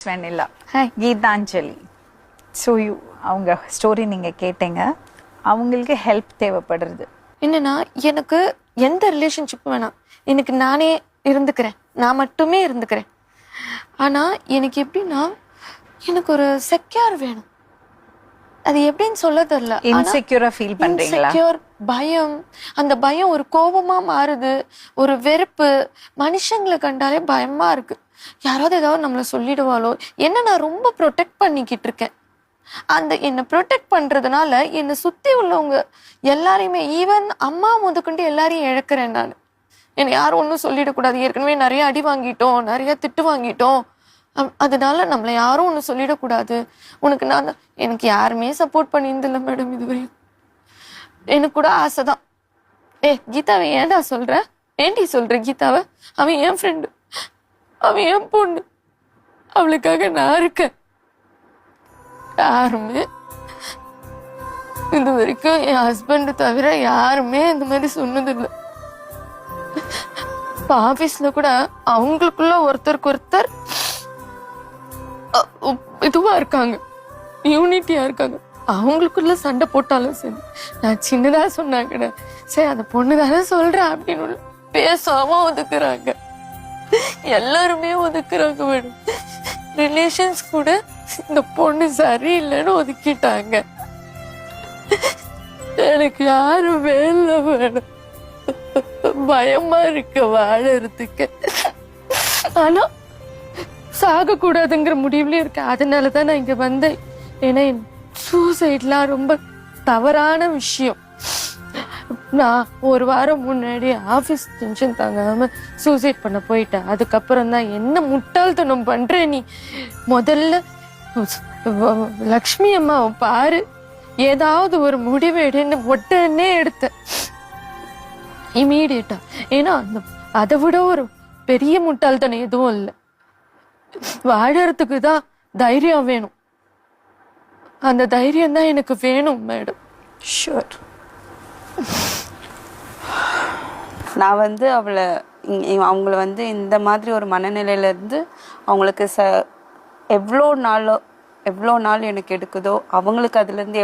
வெண்ணிலா Gitanjali. So அவங்க story நீங்கள் கேட்டீங்க. அவங்களுக்கு ஹெல்ப் தேவைப்படுறது என்னன்னா, எனக்கு எந்த ரிலேஷன்ஷிப்பும் வேணாம், எனக்கு நானே இருந்துக்கிறேன், நான் மட்டுமே இருந்துக்கிறேன். ஆனால் எனக்கு எப்படின்னா, எனக்கு ஒரு செக்யூர் வேணும். அது எப்படின்னு சொல்ல தெரியல. இன்செக்யூரா ஃபீல் பண்றீங்களா? இன்செக்யூர், பயம். அந்த பயம் ஒரு கோபமா மாறுது, ஒரு வெறுப்பு. மனுஷங்களை கண்டாலே பயமா இருக்கு. யாராவது ஏதாவது நம்மளை சொல்லிடுவாளோ என்ன. நான் ரொம்ப ப்ரொடெக்ட் பண்ணிக்கிட்டு இருக்கேன். அந்த என்னை ப்ரொடெக்ட் பண்றதுனால என்னை சுத்தி உள்ளவங்க எல்லாரையுமே, ஈவன் அம்மா முதற்கொண்டு எல்லாரையும் இழக்கிறேன் நான். என்னை யாரும் ஒன்றும் சொல்லிடக்கூடாது, ஏற்கனவே நிறைய அடி வாங்கிட்டோம், நிறைய திட்டு வாங்கிட்டோம், அதனால நம்மளை யாரும் ஒன்று சொல்லிடக்கூடாது. உனக்கு நான் எனக்கு யாருமே சப்போர்ட் பண்ணியிருந்தில்ல மேடம் இதுவரையும். எனக்கு கூட ஆசைதான். கீதாவை ஏன்டா சொல்ற, ஏன்டி சொல்ற கீதாவை? அவன் என் ஃப்ரெண்டு, அவன் என் பொண்ணு, அவளுக்காக நான் இருக்கேன். யாருமே இது வரைக்கும் என் ஹஸ்பண்ட் தவிர யாருமே இந்த மாதிரி சொன்னதில்லை. இப்ப ஆபீஸ்ல கூட அவங்களுக்குள்ள ஒருத்தருக்கு ஒருத்தர் இதுவா இருக்காங்க, யூனிட்டியா இருக்காங்க. அவங்களுக்குள்ள சண்டை போட்டாலும் சரி, நான் சின்னதா சொன்னாங்க, சரி அந்த பொண்ணு தானே சொல்றேன் அப்படின்னு பேசாம ஒதுக்குறாங்க. எல்லாருமே ஒதுக்குறாங்க மேடம். ரிலேஷன்ஸ் கூட இந்த பொண்ணு சரியில்லைன்னு ஒதுக்கிட்டாங்க. எனக்கு யாருமே இல்லை மேடம். பயமா இருக்கு வாழறதுக்கு. ஆனா சாக கூடாதுங்கிற முடிவுலயும் இருக்கேன். அதனாலதான் நான் இங்க வந்தேன். ஏன்னா சூசைட்லாம் ரொம்ப தவறான விஷயம். நான் ஒரு வாரம் முன்னாடி ஆபீஸ் டென்ஷன் தாங்காம சூசைட் பண்ண போயிட்டேன். அதுக்கப்புறம் தான் என்ன முட்டாள்தனம் பண்ற நீ. முதல்ல லக்ஷ்மி அம்மாவை பாரு, ஏதாவது ஒரு முடிவு எடுன்னு உடனே எடுத்தேன் இமீடியட்டா. ஏன்னா அதை விட ஒரு பெரிய முட்டாள்தனம் எதுவும் இல்லை. வாழறதுக்கு தான் தைரியம் வேணும். அந்த தைரியம் தான் எனக்கு வேணும் மேடம். ஷூர். நான் அவங்கள இந்த மாதிரி ஒரு மனநிலையிலேருந்து அவங்களுக்கு எவ்வளோ நாள் எனக்கு எடுக்குதோ அவங்களுக்கு அதுலேருந்து